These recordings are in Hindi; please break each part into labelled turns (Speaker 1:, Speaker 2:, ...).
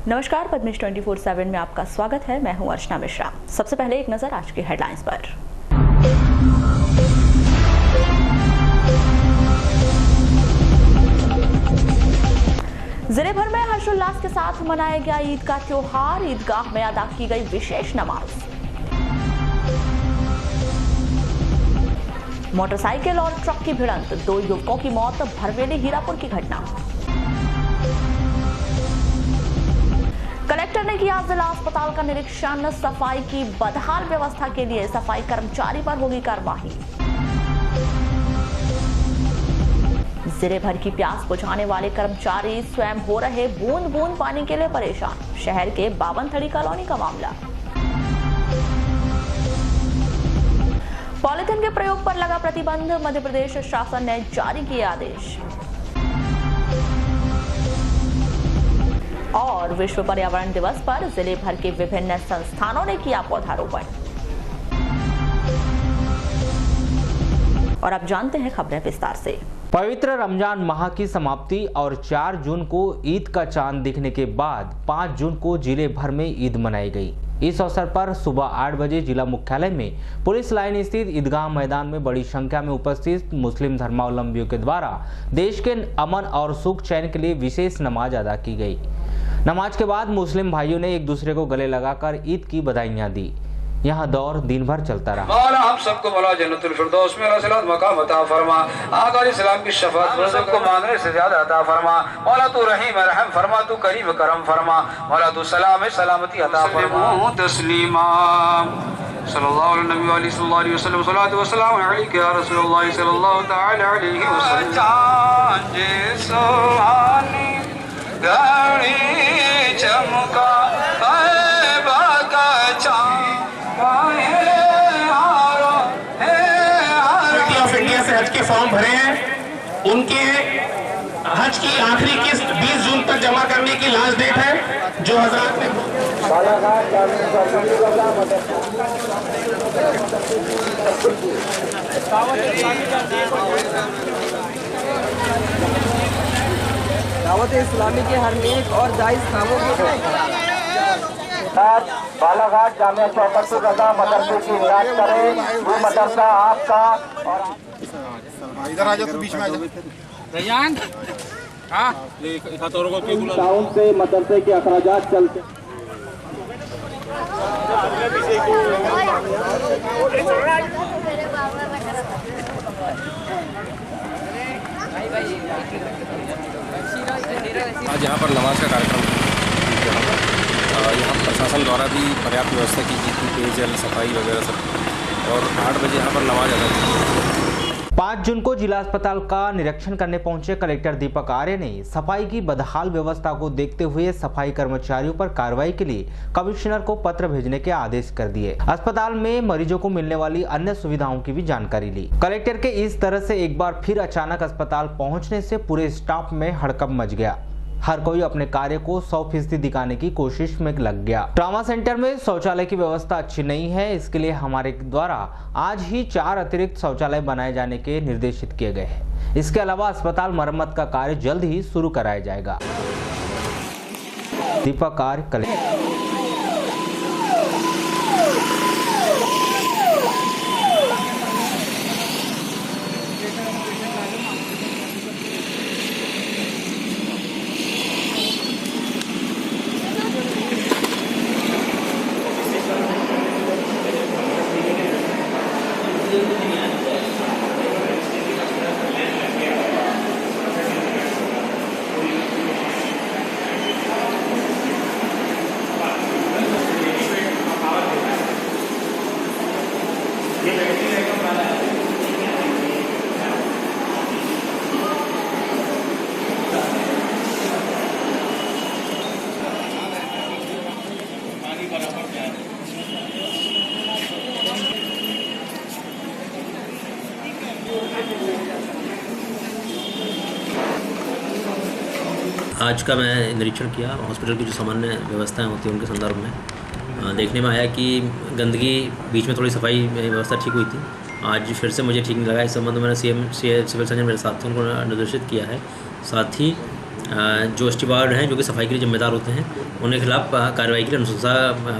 Speaker 1: नमस्कार, पद्मिश 24/7 में आपका स्वागत है। मैं हूं अर्चना मिश्रा। सबसे पहले एक नजर आज की हेडलाइंस पर। जिले भर में हर्षोल्लास के साथ मनाया गया ईद का त्योहार। ईदगाह में अदा की गई विशेष नमाज। मोटरसाइकिल और ट्रक की भिड़ंत, 2 युवकों की मौत। भरवेली हीरापुर की घटना। कलेक्टर ने किया जिला अस्पताल का निरीक्षण। सफाई की बदहाल व्यवस्था के लिए सफाई कर्मचारी पर होगी कार्रवाई। जिले भर की प्यास बुझाने वाले कर्मचारी स्वयं हो रहे बूंद बूंद पानी के लिए परेशान। शहर के बावनथड़ी कॉलोनी का मामला। पॉलिथीन के प्रयोग पर लगा प्रतिबंध, मध्य प्रदेश शासन ने जारी किए आदेश। और विश्व पर्यावरण दिवस पर जिले भर के विभिन्न संस्थानों ने किया पौधारोपण। और अब जानते हैं खबरें विस्तार से।
Speaker 2: पवित्र रमजान माह की समाप्ति और 4 जून को ईद का चांद दिखने के बाद 5 जून को जिले भर में ईद मनाई गई। इस अवसर पर सुबह 8 बजे जिला मुख्यालय में पुलिस लाइन स्थित ईदगाह मैदान में बड़ी संख्या में उपस्थित मुस्लिम धर्मावलंबियों के द्वारा देश के अमन और सुख चैन के लिए विशेष नमाज अदा की गई। नमाज के बाद मुस्लिम भाइयों ने एक दूसरे को गले लगाकर ईद की बधाइयां दी। यहाँ दौर दिन भर चलता रहा।
Speaker 3: मौला हम सबको मौला जन्नतुल फिरदौस में रसूलुल्लाह मकाम अता फरमा। आका अलैहिस्सलाम की शफाअत में सबको मांगने से ज्यादा अता फरमा। मौला तू रहीम रहम फरमा, तू करीम करम फरमा। मौला तू सलाम सलामती अता फरमा। तस्लीमा सल्लल्लाहु अलैहि वसल्लम सल्लल्लाहु व सलाम अलैका या रसूलुल्लाह सल्लल्लाहु तआला अलैहि वसल्लम। चांद सुहानी घड़ी चमका
Speaker 4: हज के फॉर्म भरे हैं, उनके हज की आखिरी किस्त 20 जून तक जमा करने की लास्ट डेट है। जो हजरात ने
Speaker 5: दावत इस्लामी के हर नेक और जायज कामों के
Speaker 6: बालाघाट जामिया चौकसी रजा मदरसे की निराश करें। वो मदरसा आपका। और
Speaker 4: इधर आ जाओ, तो बीच में आ जाओ।
Speaker 5: रैयान
Speaker 6: टाउन से मदरसे के अखराजात चलते।
Speaker 7: आज यहाँ पर नमाज का कार्यक्रम यहाँ प्रशासन द्वारा भी पर्याप्त व्यवस्था की गई थी, पेयजल सफाई वगैरह सब। और 8 बजे यहाँ पर नमाज अदा की।
Speaker 2: 5 जून को जिला अस्पताल का निरीक्षण करने पहुंचे कलेक्टर दीपक आर्य ने सफाई की बदहाल व्यवस्था को देखते हुए सफाई कर्मचारियों पर कार्रवाई के लिए कमिश्नर को पत्र भेजने के आदेश कर दिए। अस्पताल में मरीजों को मिलने वाली अन्य सुविधाओं की भी जानकारी ली। कलेक्टर के इस तरह से एक बार फिर अचानक अस्पताल पहुंचने से पूरे स्टाफ में हड़कंप मच गया। हर कोई अपने कार्य को 100% दिखाने की कोशिश में लग गया। ट्रॉमा सेंटर में शौचालय की व्यवस्था अच्छी नहीं है, इसके लिए हमारे द्वारा आज ही 4 अतिरिक्त शौचालय बनाए जाने के निर्देशित किए गए हैं। इसके अलावा अस्पताल मरम्मत का कार्य जल्द ही शुरू कराया जाएगा। दीपक आर्य, कलेक्टर।
Speaker 8: आज का मैं निरीक्षण किया। हॉस्पिटल की जो सामान्य व्यवस्थाएं होती हैं उनके संदर्भ में देखने में आया कि गंदगी बीच में थोड़ी सफाई व्यवस्था ठीक हुई थी। आज फिर से मुझे ठीक नहीं लगा। इस संबंध में मैंने सिविल सर्जन मेरे साथियों को निर्देशित किया है। साथ ही जो एसटीवार्ड हैं जो कि सफाई के लिए जिम्मेदार होते हैं उनके खिलाफ कार्रवाई के लिए अनुशंसा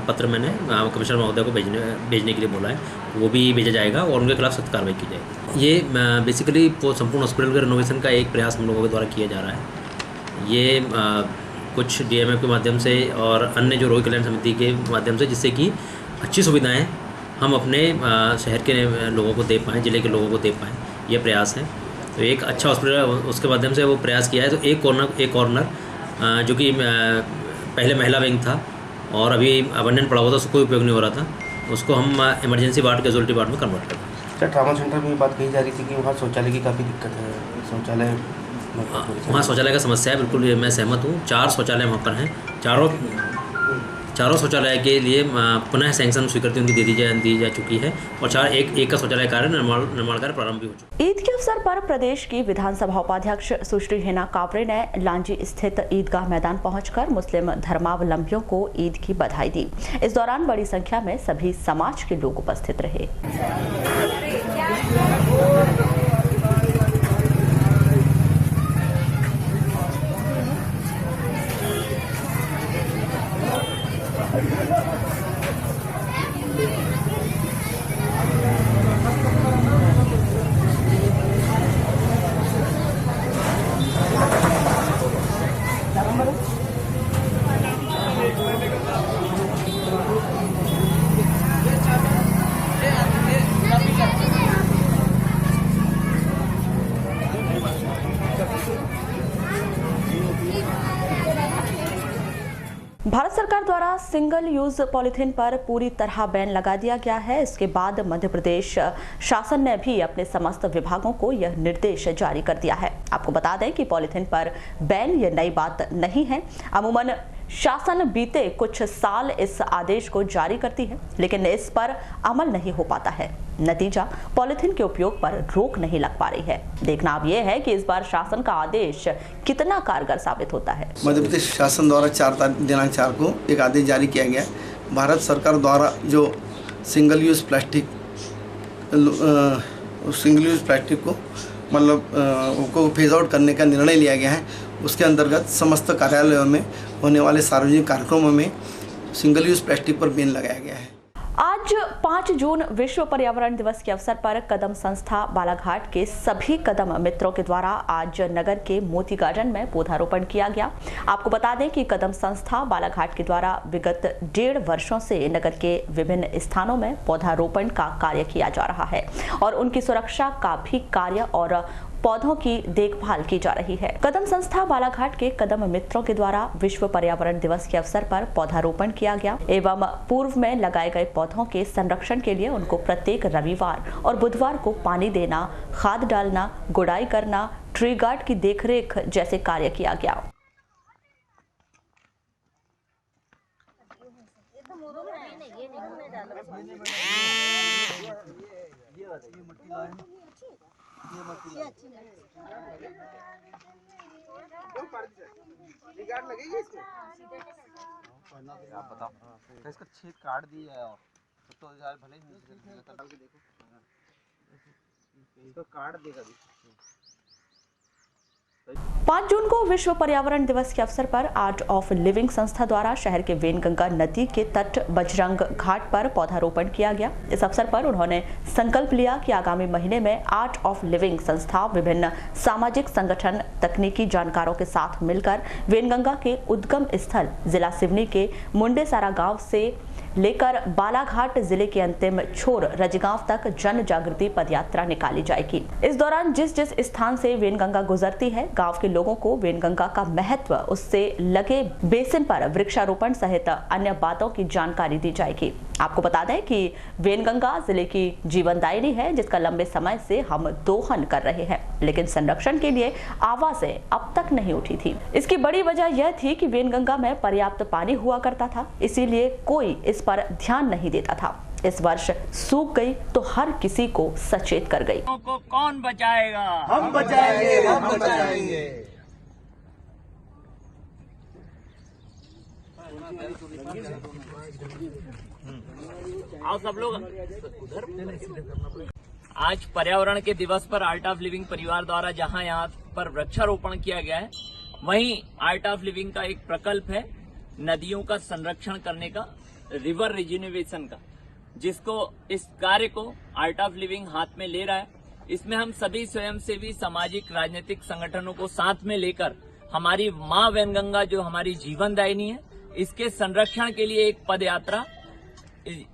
Speaker 8: पत्र मैंने कमिश्नर महोदय को भेजने के लिए बोला है, वो भी भेजा जाएगा और उनके खिलाफ सख्त कार्रवाई की जाएगी। ये बेसिकली संपूर्ण हॉस्पिटल के रिनोवेशन का एक प्रयास हम लोगों के द्वारा किया जा रहा है। ये कुछ DMF के माध्यम से और अन्य जो रोगी कल्याण समिति के माध्यम से, जिससे कि अच्छी सुविधाएँ हम अपने शहर के लोगों को दे पाएँ, ज़िले के लोगों को दे पाएँ, ये प्रयास है। तो एक अच्छा हॉस्पिटल उसके माध्यम से वो प्रयास किया है। तो एक कॉर्नर जो कि पहले महिला विंग था और अभी अबंडेंट पड़ा हुआ था, उसको कोई उपयोग नहीं हो रहा था, उसको हम इमरजेंसी वार्ड, कैजुअलिटी वार्ड में कन्वर्ट कर दें।
Speaker 9: सर, ट्रामा सेंटर में बात कही जा रही थी कि वहाँ शौचालय की काफ़ी दिक्कत है। शौचालय
Speaker 8: वहाँ शौचालय का समस्या है, बिल्कुल मैं सहमत हूँ। 4 शौचालय वहाँ पर हैं। चारों शौचालय के लिए पुनः सैंक्शन स्वीकृति उनकी दी जा चुकी है और एक का शौचालय कार्य निर्माण कार्य प्रारंभ भी हो चुका है।
Speaker 1: ईद के अवसर पर प्रदेश की विधानसभा उपाध्यक्ष सुश्री हिना कावरे ने लांजी स्थित ईदगाह मैदान पहुंचकर मुस्लिम धर्मावलंबियों को ईद की बधाई दी। इस दौरान बड़ी संख्या में सभी समाज के लोग उपस्थित रहे। भारत सरकार द्वारा सिंगल यूज पॉलिथीन पर पूरी तरह बैन लगा दिया गया है। इसके बाद मध्य प्रदेश शासन ने भी अपने समस्त विभागों को यह निर्देश जारी कर दिया है। आपको बता दें कि पॉलिथीन पर बैन यह नई बात नहीं है। अमूमन शासन बीते कुछ साल इस आदेश को जारी करती है, लेकिन इस पर अमल नहीं हो पाता है। नतीजा पॉलिथीन के उपयोग पर रोक नहीं लग पा रही है। देखना अब यह है कि इस बार शासन का आदेश कितना कारगर साबित होता है।
Speaker 9: मध्य प्रदेश शासन द्वारा दिनांक 4 को एक आदेश जारी किया गया। भारत सरकार द्वारा जो सिंगल यूज प्लास्टिक को को फेज आउट करने का निर्णय लिया गया है, उसके अंतर्गत समस्त कार्यालयों में होने वाले सार्वजनिक कार्यक्रमों में सिंगल यूज प्लास्टिक पर बैन लगाया गया है।
Speaker 1: आज 5 जून विश्व पर्यावरण दिवस के अवसर पर कदम संस्था बालाघाट के सभी कदम मित्रों के द्वारा आज नगर के मोती गार्डन में पौधारोपण किया गया। आपको बता दें कि कदम संस्था बालाघाट के द्वारा विगत 1.5 वर्षों से नगर के विभिन्न स्थानों में पौधारोपण का कार्य किया जा रहा है और उनकी सुरक्षा का भी कार्य और पौधों की देखभाल की जा रही है। कदम संस्था बालाघाट के कदम मित्रों के द्वारा विश्व पर्यावरण दिवस के अवसर पर पौधारोपण किया गया एवं पूर्व में लगाए गए पौधों के संरक्षण के लिए उनको प्रत्येक रविवार और बुधवार को पानी देना, खाद डालना, गुड़ाई करना, ट्री गार्ड की देखरेख जैसे कार्य किया गया।
Speaker 7: आप बताओ, इसका छेद काट दिया है तो भले ही इसको काट देगा।
Speaker 1: 5 जून को विश्व पर्यावरण दिवस के अवसर पर आर्ट ऑफ लिविंग संस्था द्वारा शहर के वेनगंगा नदी के तट बजरंग घाट पर पौधारोपण किया गया। इस अवसर पर उन्होंने संकल्प लिया कि आगामी महीने में आर्ट ऑफ लिविंग संस्था विभिन्न सामाजिक संगठन, तकनीकी जानकारों के साथ मिलकर वेनगंगा के उद्गम स्थल जिला सिवनी के मुंडेसारा गांव से लेकर बालाघाट जिले के अंतिम छोर रजगांव तक जन जागृति पदयात्रा निकाली जाएगी। इस दौरान जिस स्थान से वेनगंगा गुजरती है, गांव के लोगों को वेनगंगा का महत्व, उससे लगे बेसिन पर वृक्षारोपण सहित अन्य बातों की जानकारी दी जाएगी। आपको बता दें कि वेनगंगा जिले की जीवनदायिनी है, जिसका लंबे समय से हम दोहन कर रहे हैं, लेकिन संरक्षण के लिए आवाजें अब तक नहीं उठी थी। इसकी बड़ी वजह यह थी कि वेनगंगा में पर्याप्त पानी हुआ करता था, इसीलिए कोई इस पर ध्यान नहीं देता था। इस वर्ष सूख गई तो हर किसी को सचेत कर गई।
Speaker 10: को कौन बचाएगा?
Speaker 11: हम बचाएंगे, हम बचाएंगे।
Speaker 10: आओ सब लोग आज पर्यावरण के दिवस पर आर्ट ऑफ लिविंग परिवार द्वारा जहां यहाँ पर वृक्षारोपण किया गया है वहीं आर्ट ऑफ लिविंग का एक प्रकल्प है नदियों का संरक्षण करने का, रिवर रिजुनेवेशन का, जिसको इस कार्य को आर्ट ऑफ लिविंग हाथ में ले रहा है। इसमें हम सभी स्वयंसेवी सामाजिक राजनीतिक संगठनों को साथ में लेकर हमारी माँ वैनगंगा जो हमारी जीवनदायिनी है, इसके संरक्षण के लिए एक पद यात्रा,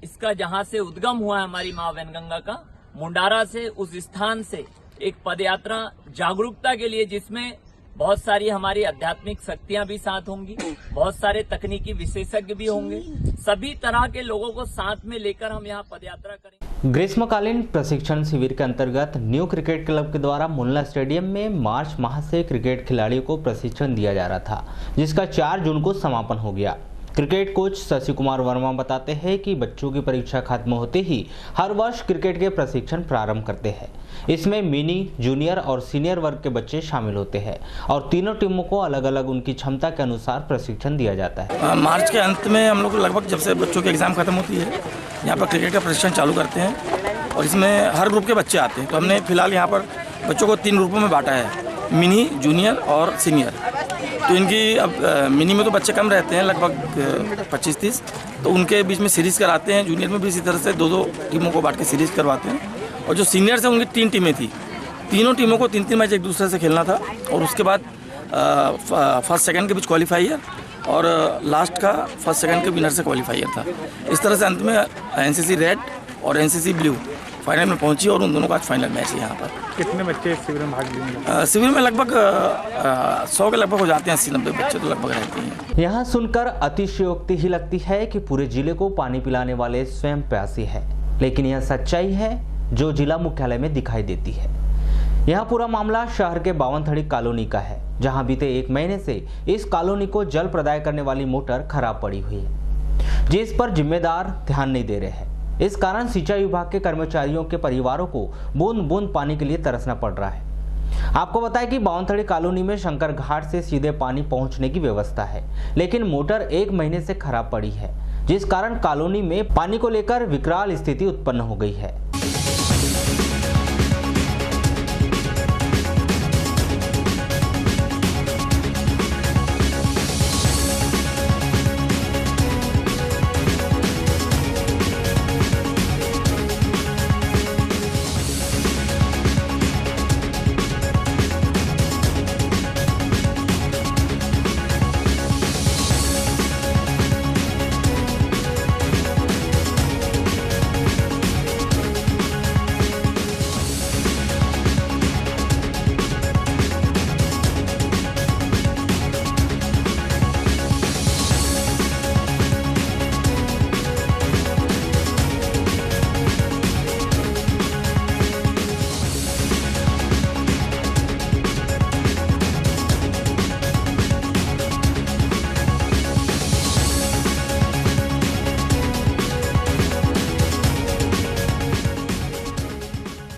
Speaker 10: इसका जहां से उद्गम हुआ है हमारी माँ वैनगंगा का, मुंडारा से, उस स्थान से एक पद यात्रा जागरूकता के लिए, जिसमें बहुत सारी हमारी आध्यात्मिक शक्तियां भी साथ होंगी, बहुत सारे तकनीकी विशेषज्ञ भी होंगे, सभी तरह के लोगों को साथ में लेकर हम यहाँ पदयात्रा करेंगे।
Speaker 2: ग्रीष्मकालीन प्रशिक्षण शिविर के अंतर्गत न्यू क्रिकेट क्लब के द्वारा मुन्ना स्टेडियम में मार्च माह से क्रिकेट खिलाड़ियों को प्रशिक्षण दिया जा रहा था, जिसका 4 जून को समापन हो गया। क्रिकेट कोच शशि कुमार वर्मा बताते हैं कि बच्चों की परीक्षा खत्म होते ही हर वर्ष क्रिकेट के प्रशिक्षण प्रारंभ करते हैं। इसमें मिनी, जूनियर और सीनियर वर्ग के बच्चे शामिल होते हैं और तीनों टीमों को अलग अलग उनकी क्षमता के अनुसार प्रशिक्षण दिया जाता है।
Speaker 12: मार्च के अंत में हम लोग लगभग जब से बच्चों की एग्ज़ाम खत्म होती है, यहाँ पर क्रिकेट का प्रशिक्षण चालू करते हैं और इसमें हर ग्रुप के बच्चे आते हैं। तो हमने फिलहाल यहाँ पर बच्चों को 3 ग्रुपों में बांटा है, मिनी, जूनियर और सीनियर। तो इनकी अब मिनी में तो बच्चे कम रहते हैं, लगभग 25-30, तो उनके बीच में सीरीज़ कराते हैं। जूनियर में भी इसी तरह से 2-2 टीमों को बांट के सीरीज़ करवाते हैं। और जो सीनियर्स हैं उनकी 3 टीमें थी, तीनों टीमों को 3-3 मैच एक दूसरे से खेलना था और उसके बाद फर्स्ट सेकंड के बीच क्वालिफायर और लास्ट का फर्स्ट सेकंड के विनर से क्वालिफायर था। इस तरह से अंत में एनसीसी रेड और एनसीसी ब्लू फाइनल में पहुंची और उन दोनों का आज फाइनल मैच है यहाँ पर।
Speaker 13: कितने बच्चे इस शिविर में भाग लेंगे?
Speaker 12: शिविर में लगभग 100 के लगभग हो जाते हैं, 80-90 बच्चे तो लगभग रहते हैं।
Speaker 2: यहाँ सुनकर अतिशयोक्ति ही लगती है कि पूरे जिले को पानी पिलाने वाले स्वयं प्यासी है, लेकिन यह सच्चाई है जो जिला मुख्यालय में दिखाई देती है। यह पूरा मामला शहर के 52 कॉलोनी का है, जहां बीते 1 महीने से इस कॉलोनी को जल प्रदाय करने वाली मोटर खराब पड़ी हुई है, जिस पर जिम्मेदार ध्यान नहीं दे रहे हैं। इस कारण सिंचाई विभाग के कर्मचारियों के परिवारों को बूंद बूंद पानी के लिए तरसना पड़ रहा है। आपको बताएं कि 52 कॉलोनी में शंकर घाट से सीधे पानी पहुंचने की व्यवस्था है, लेकिन मोटर 1 महीने से खराब पड़ी है, जिस कारण कॉलोनी में पानी को लेकर विकराल स्थिति उत्पन्न हो गई है।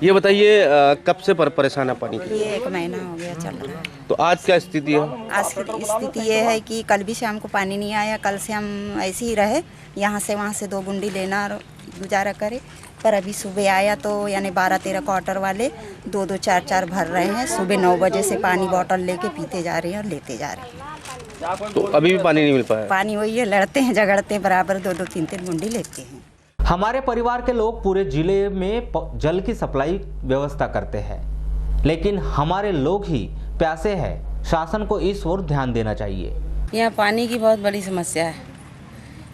Speaker 14: ये बताइए कब से परेशान है पानी की?
Speaker 15: ये 1 महीना हो गया चल रहा है।
Speaker 14: तो आज क्या स्थिति है?
Speaker 15: आज की स्थिति ये है कि कल भी शाम को पानी नहीं आया, कल से हम ऐसे ही रहे, यहाँ से वहाँ से 2 गुंडी लेना और गुजारा करे। पर अभी सुबह आया तो यानी 12-13 क्वार्टर वाले 2-2, 4-4 भर रहे हैं। सुबह 9 बजे से पानी बॉटल लेके पीते जा रहे हैं और लेते जा रहे हैं।
Speaker 14: तो अभी भी पानी नहीं मिल पाया?
Speaker 15: पानी वही है, लड़ते हैं झगड़ते हैं, बराबर 2-2, 3-3 गुंडी लेते हैं।
Speaker 2: हमारे परिवार के लोग पूरे जिले में जल की सप्लाई व्यवस्था करते हैं, लेकिन हमारे लोग ही प्यासे हैं। शासन को इस ओर ध्यान देना चाहिए।
Speaker 16: यहाँ पानी की बहुत बड़ी समस्या है।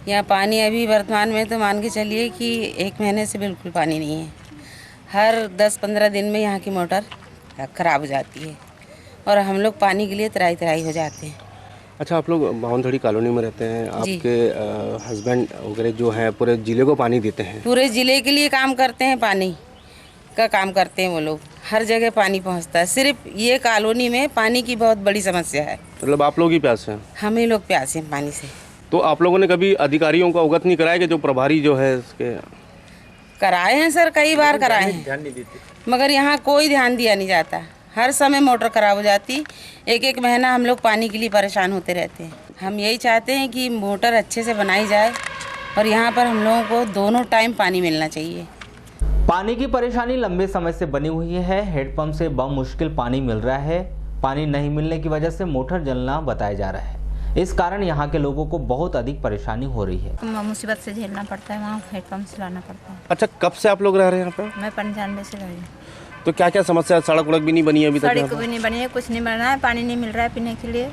Speaker 16: यहाँ पानी अभी वर्तमान में तो मान के चलिए कि 1 महीने से बिल्कुल पानी नहीं है। हर 10-15 दिन में यहाँ की मोटर ख़राब हो जाती है और हम लोग पानी के लिए त्राही हो जाते हैं।
Speaker 14: अच्छा, आप लोग 52 कॉलोनी में रहते हैं, आपके हस्बैंड वगैरह जो हैं पूरे ज़िले को पानी देते हैं?
Speaker 16: पूरे ज़िले के लिए काम करते हैं, पानी का काम करते हैं वो लोग। हर जगह पानी पहुंचता है, सिर्फ ये कॉलोनी में पानी की बहुत बड़ी समस्या है।
Speaker 14: मतलब आप लोग ही प्यासे हैं?
Speaker 16: हम ही लोग प्यासे हैं पानी से।
Speaker 14: तो आप लोगों ने कभी अधिकारियों को अवगत नहीं कराया कि जो प्रभारी जो है इसके?
Speaker 16: कराए हैं सर, कई बार कराए हैं,
Speaker 14: ध्यान नहीं देते,
Speaker 16: मगर यहाँ कोई ध्यान दिया नहीं जाता। हर समय मोटर खराब हो जाती, 1-1 महीना हम लोग पानी के लिए परेशान होते रहते हैं। हम यही चाहते हैं कि मोटर अच्छे से बनाई जाए और यहाँ पर हम लोगों को दोनों टाइम पानी मिलना चाहिए।
Speaker 2: पानी की परेशानी लंबे समय से बनी हुई है। हेडपंप से बमुश्किल पानी मिल रहा है। पानी नहीं मिलने की वजह से मोटर जलना बताया जा रहा है। इस कारण यहाँ के लोगों को बहुत अधिक परेशानी हो रही है।
Speaker 15: मुसीबत से झेलना पड़ता है, वहाँ हेडपम्प चलाना पड़ता है।
Speaker 14: अच्छा, कब से आप लोग रह रहे हैं यहाँ पे?
Speaker 15: मैं 95 से रही हूँ।
Speaker 14: तो क्या क्या समस्या है? सड़क वड़क भी नहीं बनी है अभी तक?
Speaker 15: सड़क भी नहीं बनी है, कुछ नहीं बना है, पानी नहीं मिल रहा है पीने के लिए,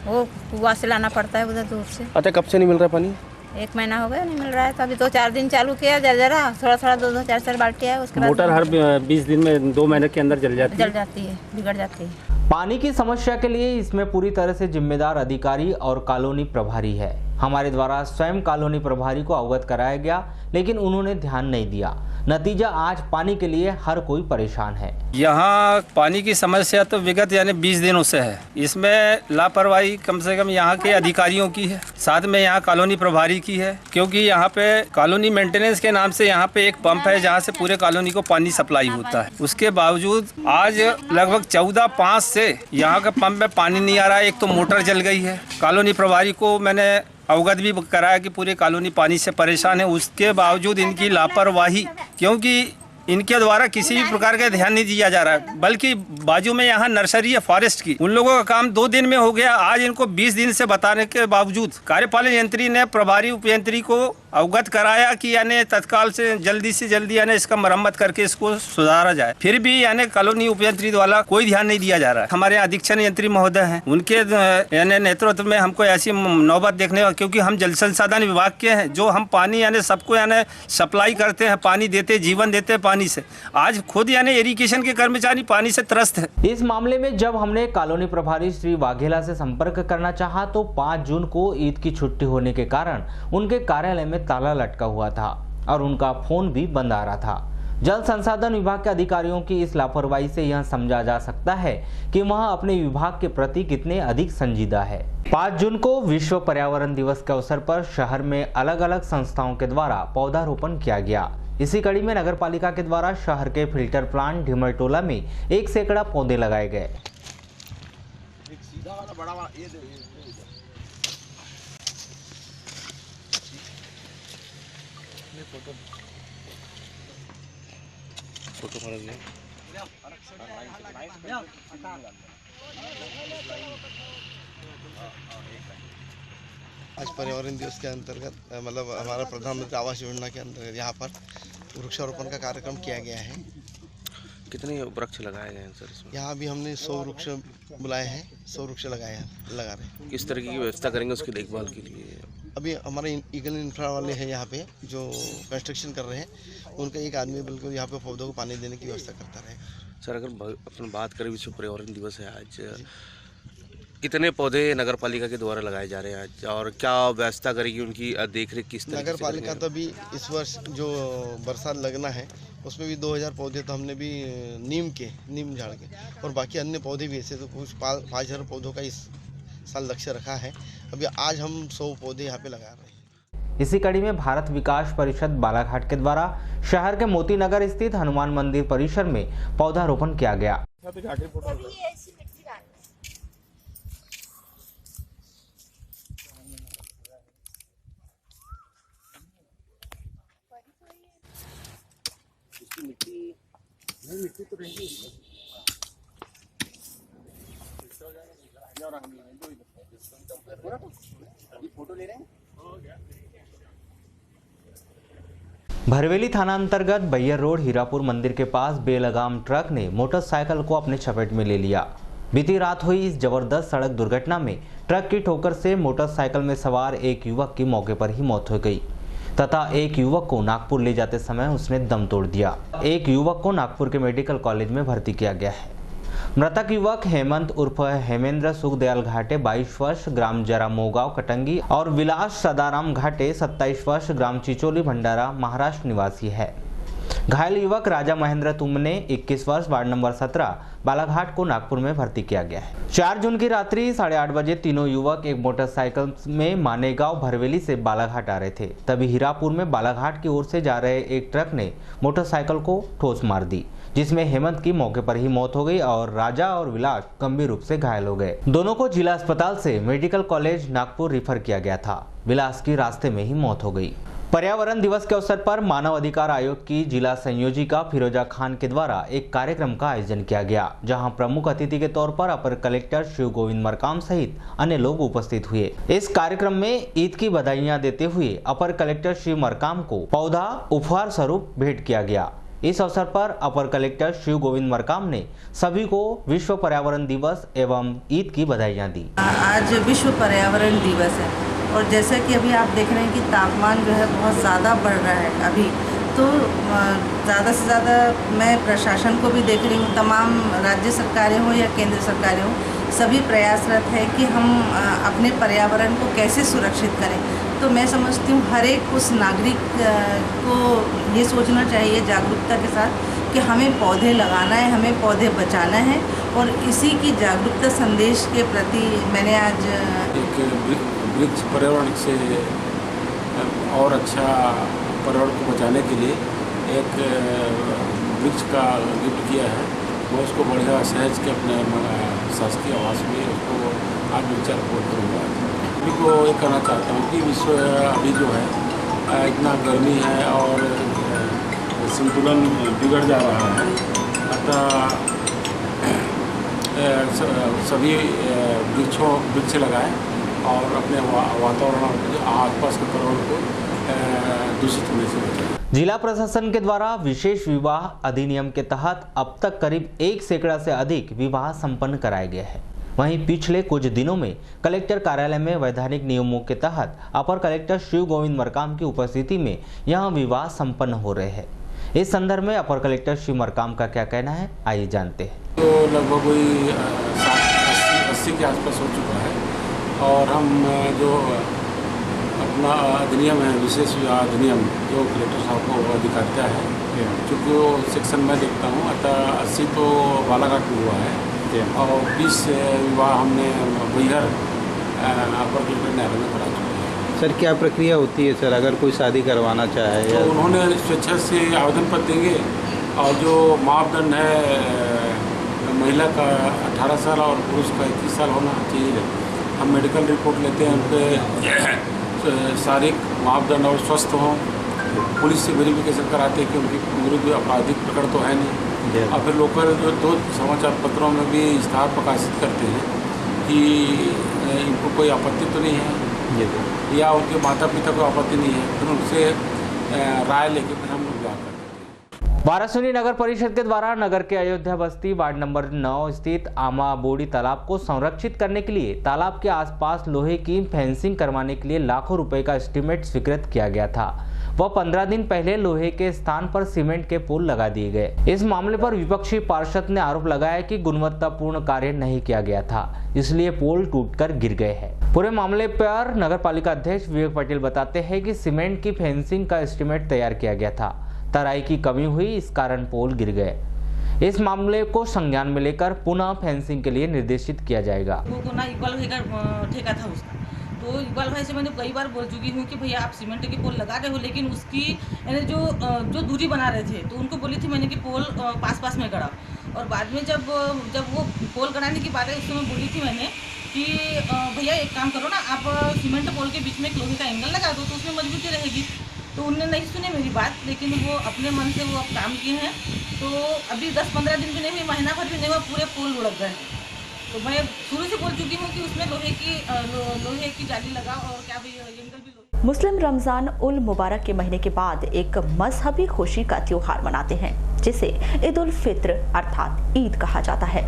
Speaker 15: वो कुआं से लाना पड़ता है उधर दूर से।
Speaker 14: अच्छा, कब से नहीं मिल रहा है पानी?
Speaker 15: 1 महीना हो गया नहीं मिल रहा है, तो अभी 2-4 दिन चालू किया, जरा थोड़ा थोड़ा 2-2 4-4 बाल्टी है, उसके बाद
Speaker 13: मोटर हर 20 दिन में 2 महीने के अंदर जल जाती
Speaker 15: है, बिगड़ जाती है।
Speaker 2: पानी की समस्या के लिए इसमें पूरी तरह से जिम्मेदार अधिकारी और कॉलोनी प्रभारी है। हमारे द्वारा स्वयं कॉलोनी प्रभारी को अवगत कराया गया, लेकिन उन्होंने ध्यान नहीं दिया। नतीजा आज पानी के लिए हर कोई परेशान है।
Speaker 7: यहाँ पानी की समस्या तो विगत यानी 20 दिनों से है। इसमें लापरवाही कम से कम यहाँ के अधिकारियों की है, साथ में यहाँ कॉलोनी प्रभारी की है, क्योंकि यहाँ पे कॉलोनी मेंटेनेंस के नाम से यहाँ पे एक पंप है जहाँ से पूरे कॉलोनी को पानी सप्लाई होता है। उसके बावजूद आज लगभग 14/5 से यहाँ के पंप में पानी नहीं आ रहा है। एक तो मोटर जल गई है। कॉलोनी प्रभारी को मैंने अवगत भी कराया कि पूरी कॉलोनी पानी से परेशान है। उसके बावजूद इनकी लापरवाही, क्योंकि इनके द्वारा किसी भी प्रकार का ध्यान नहीं दिया जा रहा है, बल्कि बाजू में यहाँ नर्सरी है फॉरेस्ट की, उन लोगों का काम 2 दिन में हो गया। आज इनको 20 दिन से बताने के बावजूद कार्यपालन यंत्री ने प्रभारी उपयंत्री को अवगत कराया कि यानी तत्काल से जल्दी यानी इसका मरम्मत करके इसको सुधारा जाए। फिर भी यानी कॉलोनी उपयंत्री द्वारा कोई ध्यान नहीं दिया जा रहा है। हमारे अधीक्षण यंत्री महोदय हैं, उनके यानी नेतृत्व में हमको ऐसी नौबत देखने, क्योंकि हम जल संसाधन विभाग के हैं, जो हम पानी यानी सबको यानी सप्लाई करते हैं, पानी देते, जीवन देते हैं पानी से। आज खुद यानी इरिगेशन के कर्मचारी पानी से त्रस्त है।
Speaker 2: इस मामले में जब हमने कॉलोनी प्रभारी श्री वाघेला से संपर्क करना चाहा तो 5 जून को ईद की छुट्टी होने के कारण उनके कार्यालय में ताला लटका हुआ था और उनका फोन भी बंद आ रहा था। जल संसाधन विभाग के अधिकारियों की इस लापरवाही से यह समझा जा सकता है कि वह अपने विभाग के प्रति कितने अधिक संजीदा है। 5 जून को विश्व पर्यावरण दिवस के अवसर पर शहर में अलग अलग संस्थाओं के द्वारा पौधारोपण किया गया। इसी कड़ी में नगर पालिका के द्वारा शहर के फिल्टर प्लांट ढिमरटोला में 1 सैकड़ा पौधे लगाए गए।
Speaker 9: आज पर्यावरण दिवस के अंतर्गत मतलब हमारा प्रधानमंत्री आवास योजना के अंतर्गत यहाँ पर वृक्षारोपण का कार्यक्रम किया गया है।
Speaker 14: कितने वृक्ष लगाए गए हैं सर इसमें?
Speaker 9: यहाँ भी हमने 100 वृक्ष बुलाए हैं, 100 वृक्ष लगा रहे हैं।
Speaker 14: किस तरह की व्यवस्था करेंगे उसकी देखभाल के लिए?
Speaker 9: अभी हमारे ईगल इंफ्रा वाले हैं यहाँ पे जो कंस्ट्रक्शन कर रहे हैं, उनका एक आदमी बिल्कुल यहाँ पे पौधों को पानी देने की व्यवस्था करता रहेगा।
Speaker 14: सर, अगर अपन बात करें विश्व पर्यावरण दिवस है आज, कितने पौधे नगर पालिका के द्वारा लगाए जा रहे हैं आज, और क्या व्यवस्था करेगी उनकी देखरेख किस तरह?
Speaker 9: नगर पालिका तो भी इस वर्ष जो बरसात लगना है उसमें भी 2000 पौधे तो हमने भी नीम झाड़ के, और बाकी अन्य पौधे भी ऐसे तो कुछ 5000 पौधों का इस साल लक्ष्य रखा है। अभी आज हम 100 पौधे यहाँ पे लगा रहे हैं।
Speaker 2: इसी कड़ी में भारत विकास परिषद बालाघाट के द्वारा शहर के मोती नगर स्थित हनुमान मंदिर परिसर में पौधारोपण किया गया।
Speaker 13: मिट्टी तो रहेगी। फोटो ले रहे हैं।
Speaker 2: भरवेली थाना अंतर्गत बैयर रोड हीरापुर मंदिर के पास बेलगाम ट्रक ने मोटरसाइकिल को अपने चपेट में ले लिया। बीती रात हुई इस जबरदस्त सड़क दुर्घटना में ट्रक की ठोकर से मोटरसाइकिल में सवार एक युवक की मौके पर ही मौत हो गई तथा एक युवक को नागपुर ले जाते समय उसने दम तोड़ दिया। एक युवक को नागपुर के मेडिकल कॉलेज में भर्ती किया गया है। मृतक युवक हेमंत उर्फ हेमेंद्र सुखदयाल घाटे 22 वर्ष ग्राम जरा मोगांव कटंगी और विलास सदाराम घाटे 27 वर्ष ग्राम चिचोली भंडारा महाराष्ट्र निवासी है। घायल युवक राजा महेंद्र तुमने 21 वर्ष वार्ड नंबर 17 बालाघाट को नागपुर में भर्ती किया गया है। 4 जून की रात्रि 8:30 बजे तीनों युवक एक मोटरसाइकिल में मानेगांव भरवेली से बालाघाट आ रहे थे। तभी हीरापुर में बालाघाट की ओर से जा रहे एक ट्रक ने मोटरसाइकिल को ठोस मार दी, जिसमें हेमंत की मौके पर ही मौत हो गई और राजा और विलास गंभीर रूप से घायल हो गए। दोनों को जिला अस्पताल से मेडिकल कॉलेज नागपुर रेफर किया गया था। विलास की रास्ते में ही मौत हो गई। पर्यावरण दिवस के अवसर पर मानव अधिकार आयोग की जिला संयोजिका फिरोजा खान के द्वारा एक कार्यक्रम का आयोजन किया गया, जहां प्रमुख अतिथि के तौर पर अपर कलेक्टर शिव गोविंद मरकाम सहित अन्य लोग उपस्थित हुए। इस कार्यक्रम में ईद की बधाइयां देते हुए अपर कलेक्टर शिव मरकाम को पौधा उपहार स्वरूप भेंट किया गया। इस अवसर पर अपर कलेक्टर शिव गोविंद मरकाम ने सभी को विश्व पर्यावरण दिवस एवं ईद की बधाइयां दी।
Speaker 17: आज विश्व पर्यावरण दिवस है और जैसा कि अभी आप देख रहे हैं कि तापमान जो है बहुत ज़्यादा बढ़ रहा है अभी, तो ज़्यादा से ज़्यादा मैं प्रशासन को भी देख रही हूँ, तमाम राज्य सरकारें हों या केंद्र सरकारें हों, सभी प्रयासरत है कि हम अपने पर्यावरण को कैसे सुरक्षित करें। तो मैं समझती हूँ हर एक उस नागरिक को ये सोचना चाहिए जागरूकता के साथ कि हमें पौधे लगाना है, हमें पौधे बचाना है, और इसी की जागरूकता संदेश के प्रति मैंने आज
Speaker 18: वृक्ष पर्यावरण से और अच्छा पर्यावरण को बचाने के लिए एक वृक्ष का गिफ्ट किया है। मैं उसको बढ़िया सहज के अपने शासकीय आवास में उसको आज विचार करूँगा। सभी को ये कहना चाहता हूँ कि विश्व अभी जो है इतना गर्मी है और संतुलन बिगड़ जा रहा है, अतः सभी वृक्ष लगाएं और अपने वातावरण आसपास के पर्यावरण को दूषित होने से बचाएं।
Speaker 2: जिला प्रशासन के द्वारा विशेष विवाह अधिनियम के तहत अब तक करीब 1 सैकड़ा से अधिक विवाह संपन्न कराए गए हैं। वहीं पिछले कुछ दिनों में कलेक्टर कार्यालय में वैधानिक नियमों के तहत अपर कलेक्टर शिव गोविंद मरकाम की उपस्थिति में यहां विवाह संपन्न हो रहे हैं। इस संदर्भ में अपर कलेक्टर शिव मरकाम का क्या कहना है, आइए जानते हैं।
Speaker 18: तो लगभग कोई 80 के आसपास हो चुका है और हम जो अपना अधिनियम है, विशेष विवाह अधिनियम, जो कलेक्टर साहब को अधिकारिता है, क्योंकि वो सेक्शन में देखता हूँ, अतः 80 तो बालाघाट में हुआ है और 20 विवाह हमने बैहर अपर कलेक्टर न्यायालय में करा चुके हैं।
Speaker 19: सर क्या प्रक्रिया होती है सर, अगर कोई शादी करवाना चाहे?
Speaker 18: तो उन्होंने स्वेच्छा से आवेदन पत्र देंगे और जो मापदंड है महिला का 18 साल और पुरुष का 21 साल होना चाहिए। हम मेडिकल रिपोर्ट लेते हैं, उनके शारीरिक मापदंड और स्वस्थ हों, पुलिस से वेरिफिकेशन कराते हैं कि उनकी विरुद्ध आपराधिक प्रकरण तो है नहीं, और फिर लोकल जो 2 समाचार पत्रों में भी इश्तहार प्रकाशित करते हैं कि इनको कोई आपत्ति तो नहीं है या उनके माता पिता को आपत्ति नहीं है, फिर उनसे राय लेके फिर हम लोग जाकर
Speaker 2: वारासिवनी नगर परिषद के द्वारा नगर के अयोध्या बस्ती वार्ड नंबर 9 स्थित आमा बोड़ी तालाब को संरक्षित करने के लिए तालाब के आसपास लोहे की फेंसिंग करवाने के लिए लाखों रुपए का एस्टीमेट स्वीकृत किया गया था। वह 15 दिन पहले लोहे के स्थान पर सीमेंट के पोल लगा दिए गए। इस मामले पर विपक्षी पार्षद ने आरोप लगाया कि गुणवत्तापूर्ण कार्य नहीं किया गया था, इसलिए पोल टूटकर गिर गए हैं। पूरे मामले पर नगर पालिका अध्यक्ष विवेक पटेल बताते हैं कि सीमेंट की फेंसिंग का एस्टीमेट तैयार किया गया था, तराई की कमी हुई, इस कारण पोल गिर गए। इस मामले को संज्ञान में लेकर पुनः फेंसिंग के लिए निर्देशित किया जाएगा।
Speaker 20: वो ना इकबाल भाई का ठेका था उसका, तो इकबाल भाई से मैंने कई बार बोल चुकी हूँ कि भैया आप सीमेंट के पोल लगा रहे हो, लेकिन उसकी यानी जो दूरी बना रहे थे, तो उनको बोली थी मैंने कि पोल पास में गड़ा। और बाद में जब वो पोल गड़ाने की बात है, उस समय बोली थी मैंने कि भैया एक काम करो ना, आप सीमेंट पोल के बीच में एक लोहे का एंगल लगा दो तो उसमें मजबूती रहेगी। तो उनने नहीं सुनी मेरी बात, लेकिन वो अपने मन से वो अब काम किए हैं। तो अभी 10-15 दिन भी नहीं हुई, महीना भर भी नहीं हुआ, पूरे पोल लुढ़क गए। तो मैं शुरू से बोल चुकी हूँ कि उसमें लोहे की जाली लगा और क्या भी एंगल भी।
Speaker 1: मुस्लिम रमजान उल मुबारक के महीने के बाद एक मजहबी खुशी का त्योहार मनाते हैं, जिसे ईद उल फित्र अर्थात ईद कहा जाता है।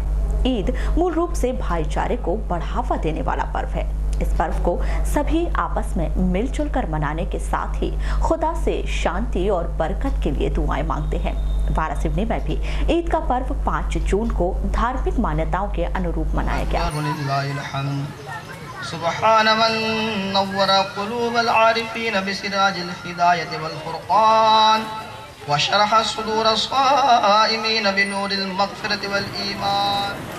Speaker 1: ईद मूल रूप से भाईचारे को बढ़ावा देने वाला पर्व है। इस पर्व को सभी आपस में मिलजुल कर मनाने के साथ ही खुदा से शांति और बरकत के लिए दुआएं मांगते हैं। वारासिवनी में भी ईद का पर्व 5 जून को धार्मिक मान्यताओं के अनुरूप मनाया गया।
Speaker 21: सुब्हान मन नव्वरा क़ुलूबल आरिफीन बिसिराजिल हिदायत वल फुरक़ान व शरह सुदूर अस्साइमीन बिनूरिल मग़फ़िरत वल ईमान।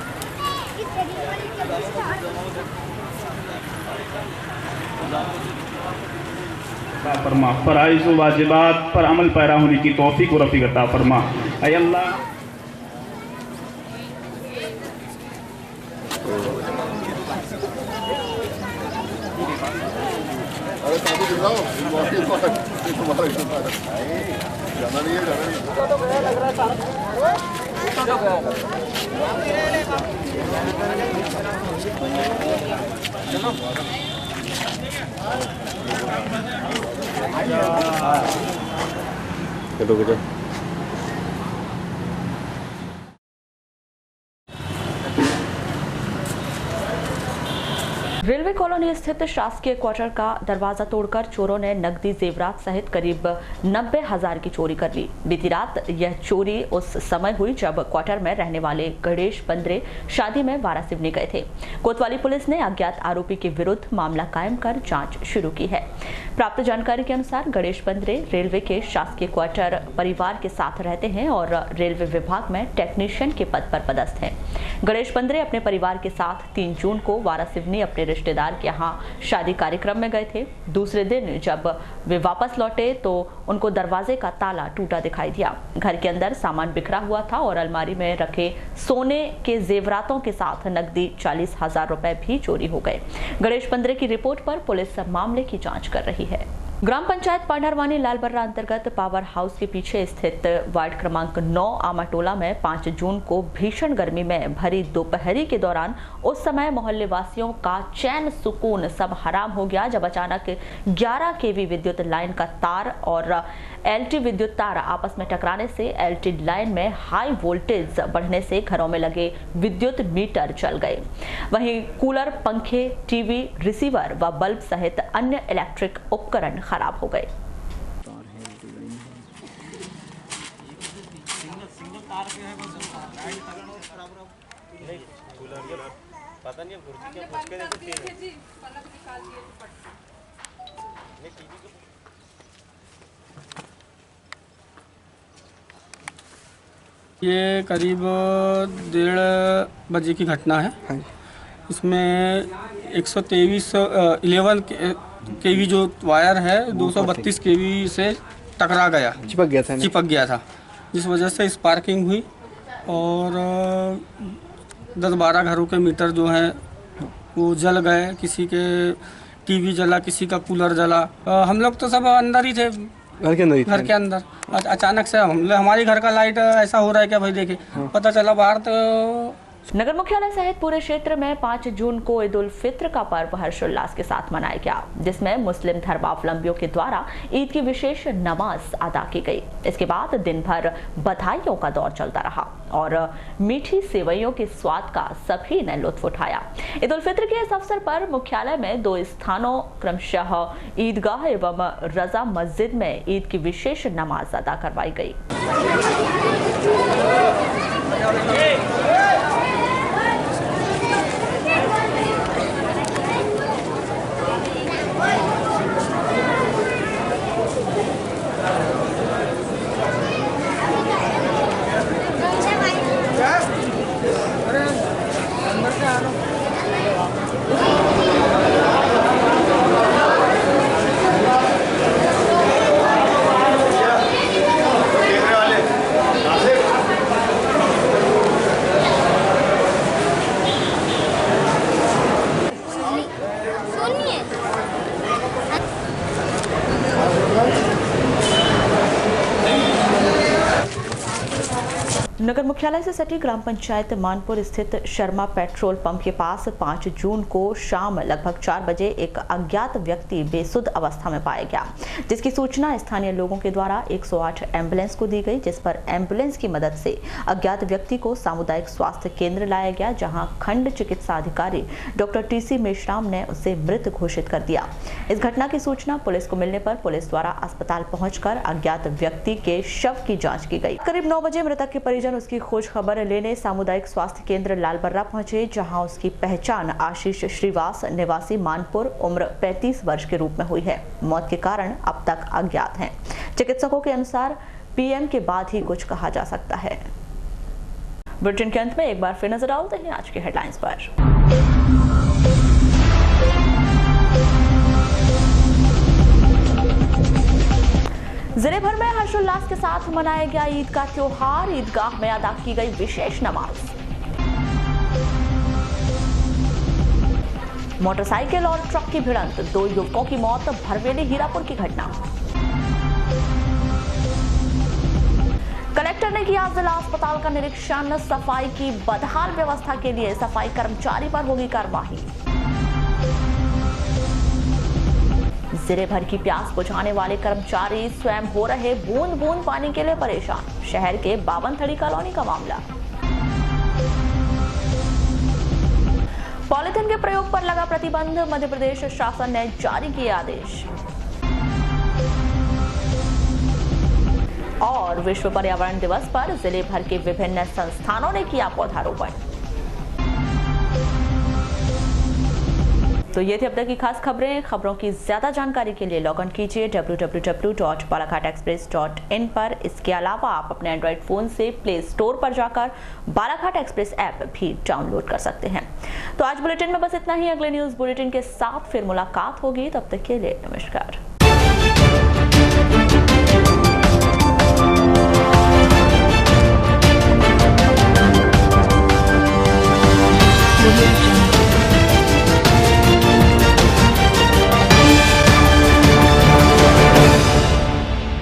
Speaker 22: फरमा फराइज़ व वाजिबात पर अमल पैरा होने की तौफीक और रफ़ीक अता फरमा। ऐ अल्लाह
Speaker 1: रेलवे कॉलोनी स्थित शासकीय क्वार्टर का दरवाजा तोड़कर चोरों ने नकदी जेवरात सहित करीब 90,000 की चोरी कर ली। बीती रात यह चोरी उस समय हुई जब क्वार्टर में रहने वाले गणेश पंद्रे शादी में वारासिवनी गए थे। कोतवाली पुलिस ने अज्ञात आरोपी के विरुद्ध मामला कायम कर जांच शुरू की है। प्राप्त जानकारी के अनुसार गणेश पंद्रे रेलवे के शासकीय क्वार्टर परिवार के साथ रहते हैं और रेलवे विभाग में टेक्नीशियन के पद पर पदस्थ हैं। गणेश पंद्रे अपने परिवार के साथ 3 जून को वारासिवनी अपने रिश्तेदार के यहाँ शादी कार्यक्रम में गए थे। दूसरे दिन जब वे वापस लौटे तो उनको दरवाजे का ताला टूटा दिखाई दिया। घर के अंदर सामान बिखरा हुआ था और अलमारी में रखे सोने के जेवरातों के साथ नकदी 40,000 रुपए भी चोरी हो गए। गणेश पंद्रे की रिपोर्ट पर पुलिस मामले की जांच कर रही है। ग्राम पंचायत पांडरवानी लालबर्रा अंतर्गत पावर हाउस के पीछे स्थित वार्ड क्रमांक 9 आमाटोला में 5 जून को भीषण गर्मी में भरी दोपहरी के दौरान उस समय मोहल्ले वासियों का चैन सुकून सब हराम हो गया जब अचानक 11 केवी विद्युत लाइन का तार और एलटी विद्युत तार आपस में टकराने से एलटी लाइन में हाई वोल्टेज बढ़ने से घरों में लगे विद्युत मीटर जल गए। वहीं कूलर, पंखे, टीवी, रिसीवर व बल्ब सहित अन्य इलेक्ट्रिक उपकरण खराब हो गए।
Speaker 3: ये करीब 1:30 बजे की घटना है। इसमें 11 केवी जो वायर है 232 केवी से टकरा गया, चिपक गया था, जिस वजह से स्पार्किंग हुई और 10-12 घरों के मीटर जो हैं वो जल गए। किसी के टीवी जला, किसी का कूलर जला। हम लोग तो सब अंदर ही थे, घर के अंदर। अचानक से हमारी घर का लाइट ऐसा हो रहा है क्या भाई, देखे पता चला बाहर तो।
Speaker 1: नगर मुख्यालय सहित पूरे क्षेत्र में 5 जून को ईद उल फित्र का पर्व हर्षोल्लास के साथ मनाया गया, जिसमें मुस्लिम धर्मावलंबियों के द्वारा ईद की विशेष नमाज अदा की गई। इसके बाद दिन भर बधाइयों का दौर चलता रहा और मीठी सेवइयों के स्वाद का सभी ने लुत्फ उठाया। ईद उल फित्र के इस अवसर पर मुख्यालय में 2 स्थानों क्रमशः ईदगाह एवं रजा मस्जिद में ईद की विशेष नमाज अदा करवाई गई। नगर मुख्यालय से सटी ग्राम पंचायत मानपुर स्थित शर्मा पेट्रोल पंप के पास 5 जून को शाम लगभग 4 बजे एक अज्ञात व्यक्ति बेसुध अवस्था में पाया गया, जिसकी सूचना स्थानीय लोगों के द्वारा 108 एम्बुलेंस को दी गई, जिस पर एम्बुलेंस की मदद से अज्ञात व्यक्ति को सामुदायिक स्वास्थ्य केंद्र लाया गया, जहां खंड चिकित्सा अधिकारी डॉक्टर TC मेश्राम ने उसे मृत घोषित कर दिया। इस घटना की सूचना पुलिस को मिलने पर पुलिस द्वारा अस्पताल पहुंचकर अज्ञात व्यक्ति के शव की जाँच की गई। करीब 9 बजे मृतक के परिजन उसकी खोज खबर लेने सामुदायिक स्वास्थ्य केंद्र लालबर्रा पहुंचे, जहां उसकी पहचान आशीष श्रीवास निवासी मानपुर उम्र 35 वर्ष के रूप में हुई है। मौत के कारण अब तक अज्ञात हैं। चिकित्सकों के अनुसार PM के बाद ही कुछ कहा जा सकता है। बुलेटिन के अंत में एक बार फिर नजर डालते हैं आज के हेडलाइंस पर। जिले भर में हर्षोल्लास के साथ मनाया गया ईद का त्योहार। ईदगाह में अदा की गई विशेष नमाज। मोटरसाइकिल और ट्रक की भिड़ंत, 2 युवकों की मौत, भरवेली हीरापुर की घटना। कलेक्टर ने किया जिला अस्पताल का निरीक्षण, सफाई की बदहाल व्यवस्था के लिए सफाई कर्मचारी पर होगी कार्रवाई। जिले भर की प्यास बुझाने वाले कर्मचारी स्वयं हो रहे बूंद बूंद पानी के लिए परेशान, शहर के बावनथड़ी कॉलोनी का मामला। पॉलीथिन के प्रयोग पर लगा प्रतिबंध, मध्य प्रदेश शासन ने जारी किए आदेश। और विश्व पर्यावरण दिवस पर जिले भर के विभिन्न संस्थानों ने किया पौधारोपण। तो ये थी अब तक की खास खबरें। खबरों की ज्यादा जानकारी के लिए लॉग इन कीजिए www.balaghategxpress.in पर। इसके अलावा आप अपने एंड्रॉइड फोन से प्ले स्टोर पर जाकर बालाघाट एक्सप्रेस ऐप भी डाउनलोड कर सकते हैं। तो आज बुलेटिन में बस इतना ही। अगले न्यूज बुलेटिन के साथ फिर मुलाकात होगी, तब तक के लिए नमस्कार।